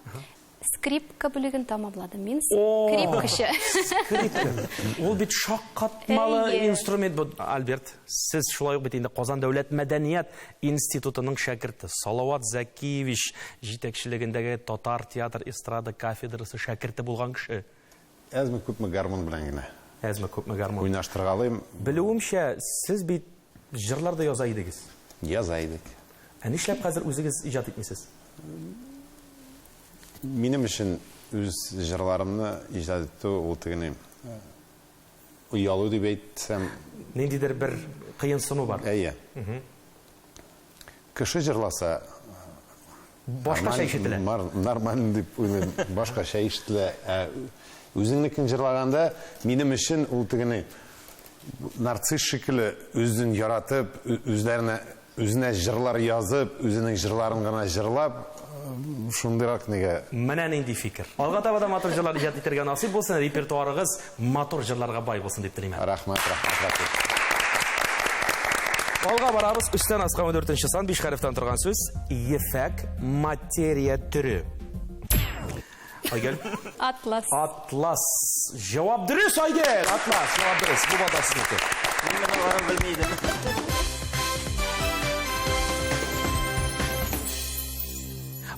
[SPEAKER 3] скрипка бүлеген тамамладым. Мин скрипкачы.
[SPEAKER 1] Ул бит шаккатмалы
[SPEAKER 3] Әйе.
[SPEAKER 1] инструмент бу. Альберт, сез шулай ук бит инде Казан дәүләт мәдәният институтының шәкерте. Салават Закиевич җитәкчелегендәге татар театр эстрада кафедрасы шәкерте булган кеше.
[SPEAKER 4] Әзме күпме гармон белән генә
[SPEAKER 1] Әзме күпме гармон.
[SPEAKER 4] уйнаштыргалыйм,
[SPEAKER 1] Белүемчә, сез бит җырлар да яза идегез.
[SPEAKER 4] яза идек.
[SPEAKER 1] Ә нишләп хәзер үзегез иҗат итмисез?
[SPEAKER 4] Минем өчен үз җырларымны иҗат итү ул тегене уялу дип әйтсәм,
[SPEAKER 1] Ниндидер бер кыенсыну бар.
[SPEAKER 4] әйе. Кеше җырласа,
[SPEAKER 1] Башкача ишетелә.
[SPEAKER 4] Нормально дип уйлыйм, башкача ишетелә. Үзеңнекен җырлаганда, минем өчен ул тегене нарцисс шикелле үзен яратып, үзенә җырлар язып, үзенең җырларын гына җырлап, шундыйрак нигә.
[SPEAKER 1] Менә нинди фикер. Алга таба да матур җырлар иҗат итәргә насыйп булсын, репертуарыгыз матур җырларга бай булсын дип телим.
[SPEAKER 4] Рәхмәт.
[SPEAKER 1] Алга барабыз. Үстән аска 14-нче сан, 5 хәрефтән торган сүз. Ефәк материя түре. Айгөл.
[SPEAKER 3] Атлас.
[SPEAKER 1] Атлас. Җавап дөрес, Айгөл. Атлас. Җавап дөрес. Бу бата сезнеке.
[SPEAKER 2] Мин буларын белмидем.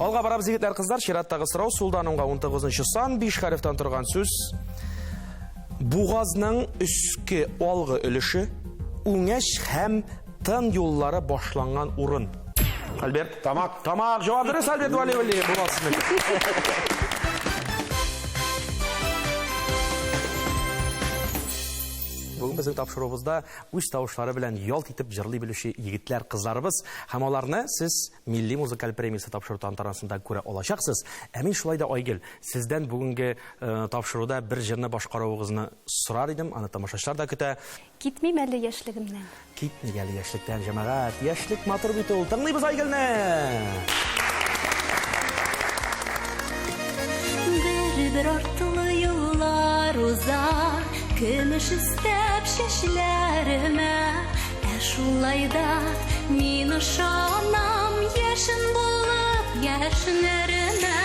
[SPEAKER 1] Алга барабыз, егетләр, кызлар. Чираттагы сорау. Сулдан уңга 19-нчы сан, 5 хәрефтән торган сүз. Бугазның өске алгы өлеше уңеш һәм тын юллары башланган урын. Альберт.
[SPEAKER 4] Тамак.
[SPEAKER 1] Тамак. Җавап дөрес, Альберт Валиуллин. Бу бата сезнеке. Бүген безнең тапшыруыбызда үз тавышлары белән ялт итеп җырлый белүче егетләр, кызларыбыз, һәм аларны сез милли музыкаль премиясе тапшыру тантанасында күрә алачаксыз. Ә мин шулай да, Айгөл, сездән бүгенге тапшыруда бер җырны башкаруыгызны сорар идем. Аны тамашачылар да көтә.
[SPEAKER 3] Китмим әле яшьлегемнән.
[SPEAKER 1] Китми әле яшьлектән, җәмәгать. Яшьлек матур бит ул. Тыңлыйбыз Айгөлне.
[SPEAKER 7] Бер артлы юллар узар, көмеш истәп чәчләремә. Шулай да мин ышанам, яшен булып яшьләренә.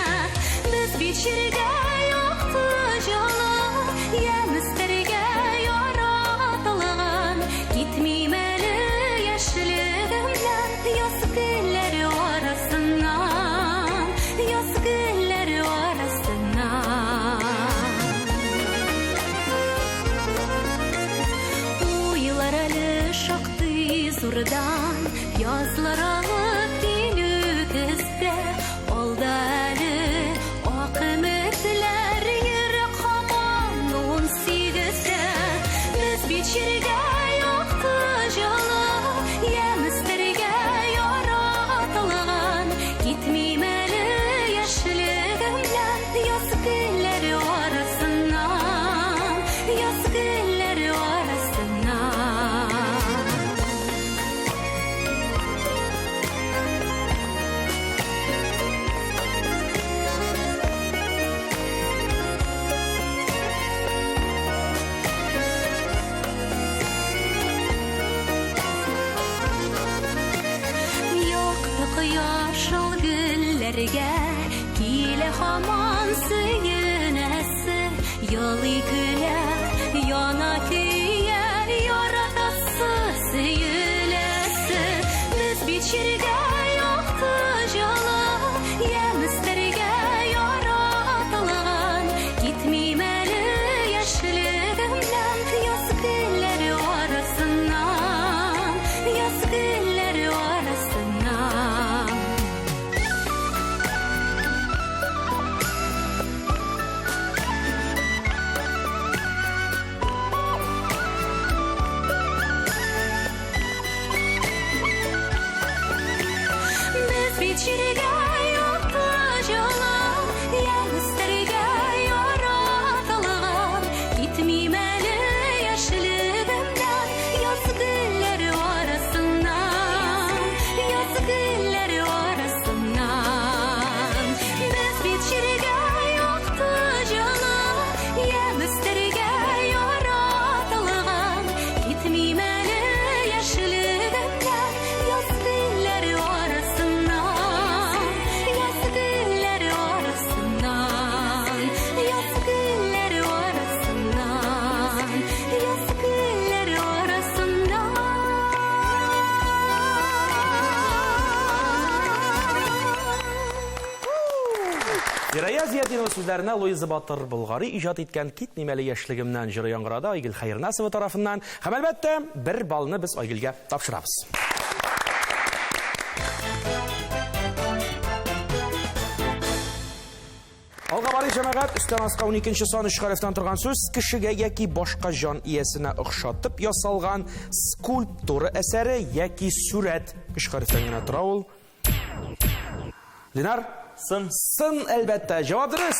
[SPEAKER 7] Без бичергә якты җылы, яместергә яратылган. Китмим әле яшьлегемнән, яз гөлләре арасыннан, яз гөлләре арасыннан. Уйлар әле шактый зурдан, язлар алып килү көздә. Алда әле ак өметләр, йөрәк һаман Бергә килә һаман сөенәсе, ялый көлә, яна көйә, яратасы сөеләсе. Без бит җиргә якты җылы, ямьстергә яратылган. Китмим әле яшьлегемнән, яз гөлләре арасыннан, яз гөлләре арасыннан. Без бит җиргә якты җылы, ямьстергә яратылган. Китмим әле яшьлегемнән, яз гөлләре арасыннан, яз гөлләре арасыннан. Без бит җиргә якты җылы, ямьстергә яратылган. Китмим әле яшьлегемнән, яз гөлләре арасыннан, яз гөлләре арасыннан, яз гөлләре арасыннан, яз гөлләре арасыннан.
[SPEAKER 1] Фирая Зиятдинова сүзләренә Луиза Батыр Болгари иҗат иткән «Китмим әле яшьлегемнән» җыры яңгырады Айгөл Хәйрнасова тарафыннан. Һәм әлбәттә, бер балны без Айгөлгә тапшырабыз. Алга барый җәмәгать, өстән аска 12-нче сан 3 хәрефтән торган сүз кешегә яки башка җан иясенә охшатып ясалган скульптура әсәре яки сурәт. 3 хәрефтән генә тора ул. Ленар,
[SPEAKER 2] Сын.
[SPEAKER 1] сын әлбәттә. Җавап дөрес.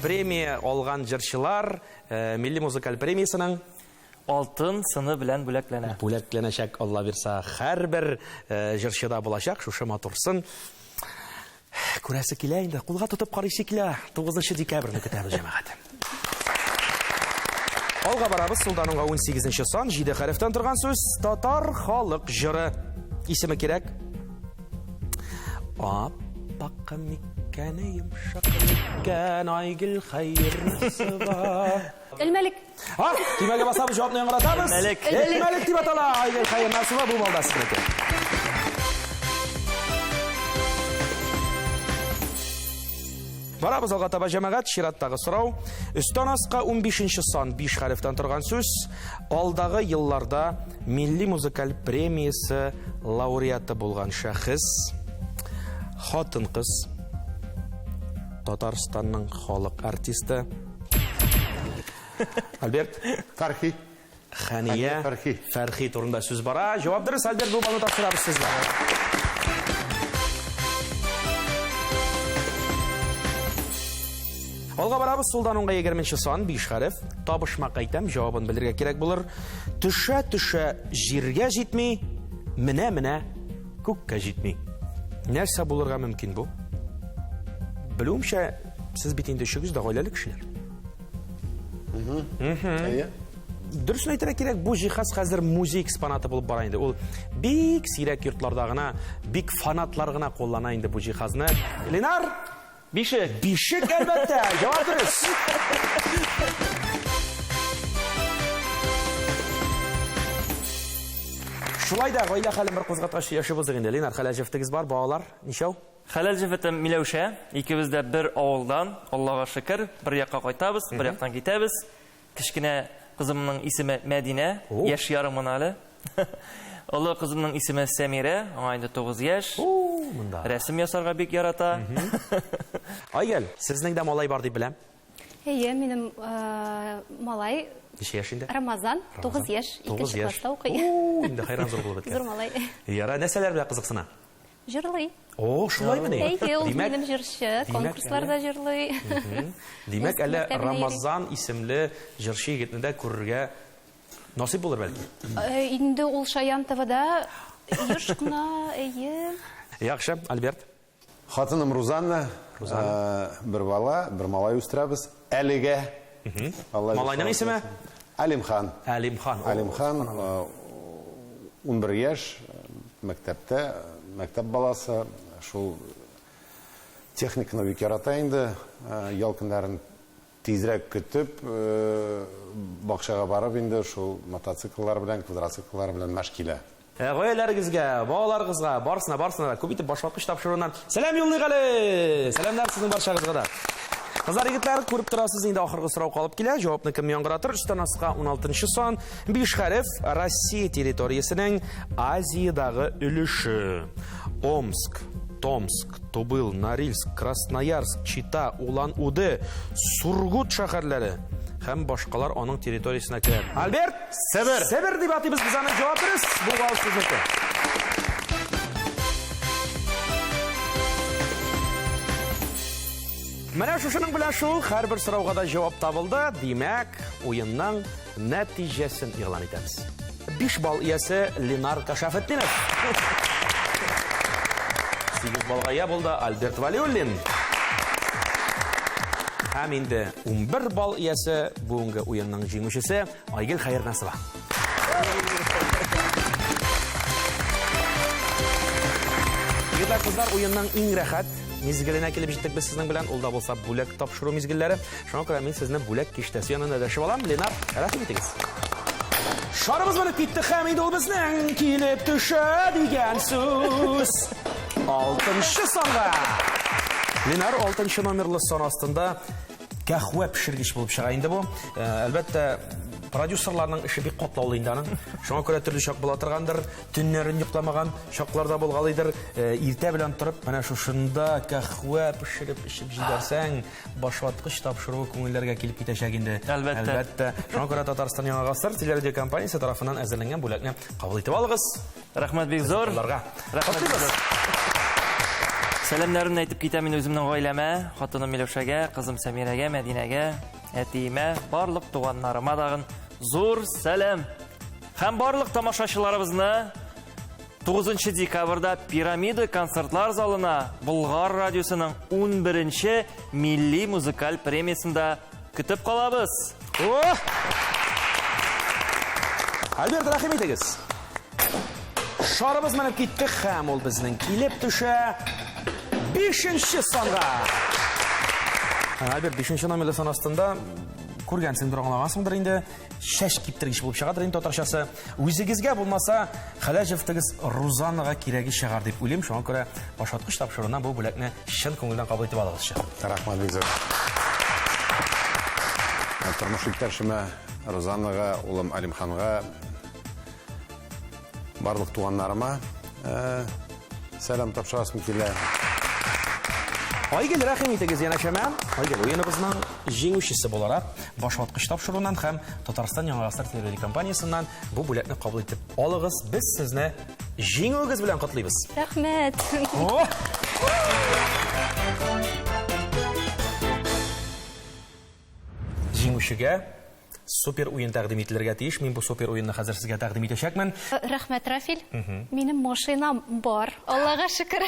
[SPEAKER 1] Премия алган җырчылар милли музыкаль премиясының
[SPEAKER 2] Алтын сыны белән бүләкләнә.
[SPEAKER 1] бүләкләнәчәк, Алла бирсә, һәрбер җырчыда булачак шушы матурсын. Күрәсе килә инде, кулга тотып карыйсы килә. 9 декабрьне көтәбез җәмәгать. Алга барабыз, Сулдануга 18-нче сан 7 хәрефтән торган сүз татар халык җыры. Исеме кирәк? Аппак микән, йомшак микән, Айгөл Хәйрнасова.
[SPEAKER 3] Әлмәлек.
[SPEAKER 1] Кимәгә басабыз, җавапны яңгыратабыз.
[SPEAKER 2] Әлмәлек.
[SPEAKER 1] Әлмәлек дип атала. Айгөл Хәйрнасова бу балда сикрәте. Барабыз алга таба җәмәгать, чираттагы сорау. Өстән аска 15-нче сан 5 хәрефтән торган сүз алдагы елларда милли музыкаль премиясе лауреаты булган шәхес, хатын-кыз, Татарстанның халык артисты. Альберт,
[SPEAKER 4] Фәрхи.
[SPEAKER 1] Хәния,
[SPEAKER 4] Фәрхи.
[SPEAKER 1] Фәрхи турында сүз бара. Җавап дөрес, Альберт, бу балны тапшырабыз сезгә. Алга барабыз, Сулдануга 20-нче сан 5 хәреф. Табышмак әйтәм, җавабын белергә кирәк булыр. Төшә-төшә җиргә җитми, менә-менә күккә җитми. Нәрсә булырга мөмкин бу? Белүемчә, сез бит инде өчегез дә гаиләле кешеләр.
[SPEAKER 4] Әйе.
[SPEAKER 1] Дөресен әйтергә кирәк, бу җиһаз хәзер музей экспонаты булып бара инде. Ул бик сирәк йортларда гына, бик фанатлар гына куллана инде бу җиһазны. Ленар,
[SPEAKER 2] Бишек.
[SPEAKER 1] бишек әлбәттә. Җавап дөрес. Шулай да гаилә хәлен бер кузгаткач яшибез инде. Ленар, хәләҗефтегез бар, балалар, ничәү?
[SPEAKER 2] Хәләл җефетем Миләүшә, икебез дә бер авылдан, Аллага шөкер, бер якка кайтабыз, бер яктан китәбез. Кичкенә кызымның исеме Мәдинә, яшь ярымын әле. Олы кызымның исеме Сәмирә, аңа инде 9 яшь.
[SPEAKER 1] Монда.
[SPEAKER 2] Рәсем ясарга бик ярата.
[SPEAKER 1] Айгөл, сезнең дә малай бар дип беләм.
[SPEAKER 3] Әйе, минем малай
[SPEAKER 1] Ничә яшендә?
[SPEAKER 3] Рамазан, 9 яшь, 2-нче класста укый.
[SPEAKER 1] Инде хайран зур булып
[SPEAKER 3] Зур
[SPEAKER 1] беткән.
[SPEAKER 3] малай.
[SPEAKER 1] Яра, нәрсәләр белән кызыксына?
[SPEAKER 3] Җырлый.
[SPEAKER 1] О, шулаймы ни?
[SPEAKER 3] Әйе, ул
[SPEAKER 1] Димәк,
[SPEAKER 3] минем җырчы, конкурсларда җырлый.
[SPEAKER 1] Димәк, әле
[SPEAKER 3] Мәктәбенә
[SPEAKER 1] Рамазан исемле җырчы егетне дә күрергә насыйп булыр бәлки.
[SPEAKER 3] Инде ул Шаян ТВда еш кына, әйе.
[SPEAKER 1] Яхшы, Альберт.
[SPEAKER 4] Хатыным Рузанна. Бер бала, бер малай үстерәбез. Әлегә.
[SPEAKER 1] Малайның исеме?
[SPEAKER 4] Алимхан.
[SPEAKER 1] Алимхан.
[SPEAKER 4] Алимхан 11 яшь, мәктәптә, мәктәп баласы, шул техниканы бик ярата инде, ял көннәрен тизрәк көтеп, бакчага барып инде шул мотоцикллар белән, квадроцикллар белән мәш килә.
[SPEAKER 1] Гаиләләрегезгә, балаларыгызга, барсына күп итеп башваткыч тапшыруыннан сәлам юллыйк әле. Сәламнар сезнең барчагызга да. Кызлар, егетләр, күреп торасыз, инде ахыргы сорау калып килә. Җавапны кем яңгыратыр? Өстән астка 16-нчы сан, 5 хәреф, Россия территориясенең Азиядагы өлеше. Омск, Томск, Тубыл, Норильск, Красноярск, Чита, Улан-Удэ, Сургут шәһәрләре һәм башкалар аның территориясенә керә. Альберт, Себер дип атыйбыз без аны, җавап бирегез. Бу вал сезнеке. Менә шушының белән шул һәрбер сорауга да җавап табылды. Димәк, уенның нәтиҗәсен игълан итәбез. 5 балл иясе Ленар Кашафетдинов. 8 баллга ия булды Альберт Валиуллин. Һәм инде 11 балл иясе бүгенге уенның җиңүчесе Айгөл Хәернасова. Егетләр, кызлар, уенның иң рәхәт мизгеленә килеп җиттек без сезнең белән. Ул да булса бүләк тапшыру мизгелләре. Шуңа күрә мин сезне бүләк киштәсе янына дәшеп алам. Ленар, рәхим итегез. Шарыбыз менеп китте һәм инде ул безнең килеп төшә дигән сүз. 6-нчы санга. Ленар 6-нчы номерлы сан астында кәхвә пешергеч булып чыга инде бу. Әлбәттә, продюсерларның эше бик катлаулы инде аның. Шуңа күрә төрле чак була торгандыр, төннәрен йокламаган чакларда булгалыйдыр. Иртә белән торып, менә шушында кәхвә пешереп ичеп җибәрсәң, башваткыч тапшыру күңелләргә килеп китәчәк инде. Әлбәттә. Шуңа күрә Татарстан Яңа Гасыр телерадио компаниясе тарафыннан әзерләнгән бүләкне кабул итеп алыгыз.
[SPEAKER 2] Рәхмәт бик зур. Рәхмәт. Сәламнарымны әйтеп китәм мин үземнең гаиләмә, хатыным Миләүшәгә, кызым Сәмирәгә, Мәдинәгә, әтиемә, барлык туганнарыма дагын зур сәлам. Һәм барлык тамашачыларыбызны 9 декабрьдә Пирамида концертлар залына Болгар радиосының 11-нче милли музыкаль премиясында көтеп калабыз.
[SPEAKER 1] Альберт, рәхим итегез. Шарыбыз менеп китте һәм ул безнең килеп төшә 5-нче санга. Альберт, 5-нче номерлы сан астында күргәнсеңдер, аңлагансыңдыр инде. Шәш киптергеч булып чыгадыр инде татарчасы. Үзегезгә булмаса, Хәләҗевтегез Рузанага кирәге чыгар дип уйлыйм. Шуңа күрә башваткыч тапшыруыннан бу бүләкне чын күңелдән кабул итеп алыгыз.
[SPEAKER 4] Рәхмәт бик зур. Тормыш иптәшемә Рузанага, улым Алимханга, барлык туганнарыма сәлам тапшырасым килә.
[SPEAKER 1] Айгөл, рәхим итегез янәшәмә. Айгөл, уеныбызның җиңүчесе буларак башваткыч тапшыруыннан һәм Татарстан Яңа Гасыр телевизия компаниясеннән бу бүләкне кабул итеп алыгыз. Без сезне җиңүегез белән котлыйбыз.
[SPEAKER 3] Рәхмәт.
[SPEAKER 1] Җиңүчегә супер уен тәкъдим ителергә тиеш. Мин бу супер уенны хәзер сезгә тәкъдим итәчәкмен.
[SPEAKER 3] Рәхмәт, Рафил. Минем машинам бар. Аллага шөкер.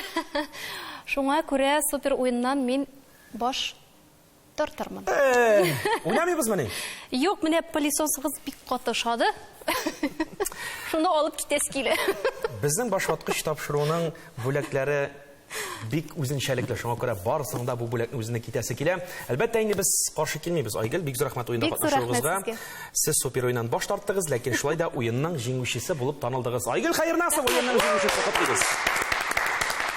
[SPEAKER 3] Шуңа күрә супер уеннан мин баш тартырмын.
[SPEAKER 1] Уйнамыйбызмы ни?
[SPEAKER 3] Юк, менә пылесосыгыз бик катышады. Шуны алып китәс килә.
[SPEAKER 1] Безнең башваткыч тапшыруның бүләкләре бик үзенчәлекле. Шуңа күрә барысының да бу бүләкне үзенә китәсе килә. Әлбәттә, инде без каршы килмибез. Айгөл, бик зур рәхмәт уенда катнашуыгызга. Сез супер уеннан баш тарттыгыз, ләкин шулай да уенның җиңүчесе булып танылдыгыз. Айгөл Хәернасова уенның җиңүчесе котлыйбыз.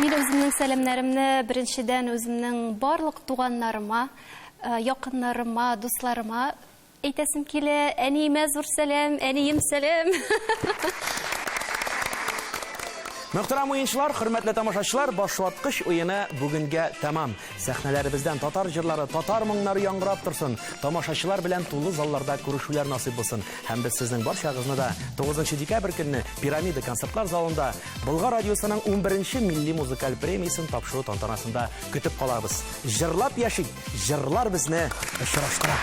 [SPEAKER 3] Мин үземнең сәламнарымны беренчедән үземнең барлык туганнарыма, якыннарыма, дусларыма әйтәсем килә. Әниемә зур сәлам, әнием сәлам.
[SPEAKER 1] Мөхтәрәм уенчылар, хөрмәтле тамашачылар, башваткыч уены бүгенгә тәмам. Сәхнәләребездән татар җырлары, татар моңнары яңгырап торсын. Тамашачылар белән тулы залларда күрешүләр насыйп булсын. Һәм без сезнең барчагызны да 9 декабрь көнне Пирамида концертлар залында Болгар радиосының 11-нче милли музыкаль премиясын тапшыру тантанасында көтеп калабыз. Җырлап яшик, җырлар безне очраштыра.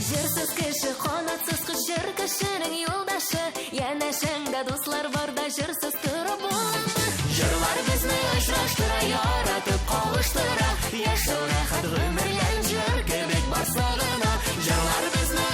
[SPEAKER 7] Җырсыз кеше, канатсыз кыз, җыр кешенең юлдашы. Янәшәңдә дуслар бар да җырсыз торып булмый. Җырлар безне очраштыра, яратып кавыштыра. Яшәү рәхәт гомерләр җыр кебек басарына. Җырлар безне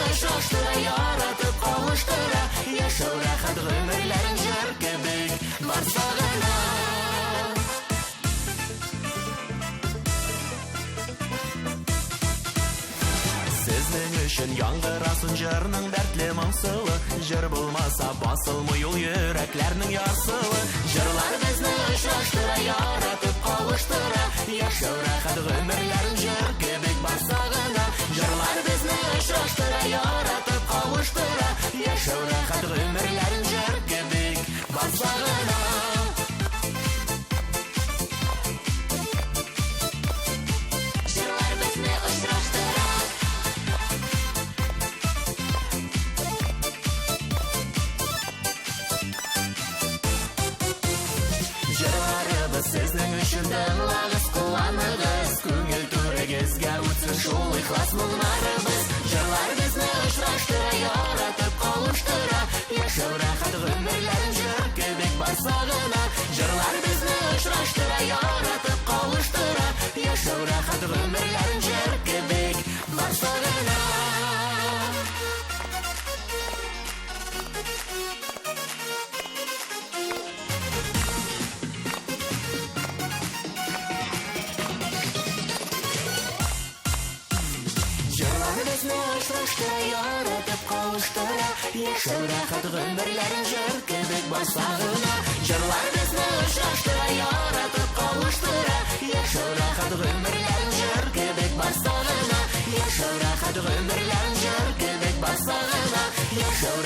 [SPEAKER 5] өчен яңгырасын җырның дәртле моңсылы. Җыр булмаса басылмый ул йөрәкләрнең ярсылы. Җырлар безне очраштыра, яратып кавыштыра. Яшәү рәхәт гомерләрен җыр кебек барса гына. Җырлар безне очраштыра, яратып кавыштыра. Яшәү рәхәт гомерләрен җыр кебек барса гына. Сезнең өчен дәвагыз куаныгыз, күңел түрегезгә үтсен шул ихлас моңнарыбыз. Җырлар безне очраштыра, яратып кавыштыра. Яшәү рәхәт гомерләрен җыр кебек барса гына. Җырлар безне очраштыра, яратып кавыштыра. Яшәү рәхәт гомерләрен җыр кебек барса гына. Безне очраштыра, яратып кавыштыра. Яшәү рәхәт гомерләрен җыр кебек барса гына. Җырлар безне очраштыра, яратып кавыштыра. Яшәү рәхәт гомерләрен җыр кебек барса гына. Яшәү рәхәт гомерләрен җыр кебек барса гына. Яшәү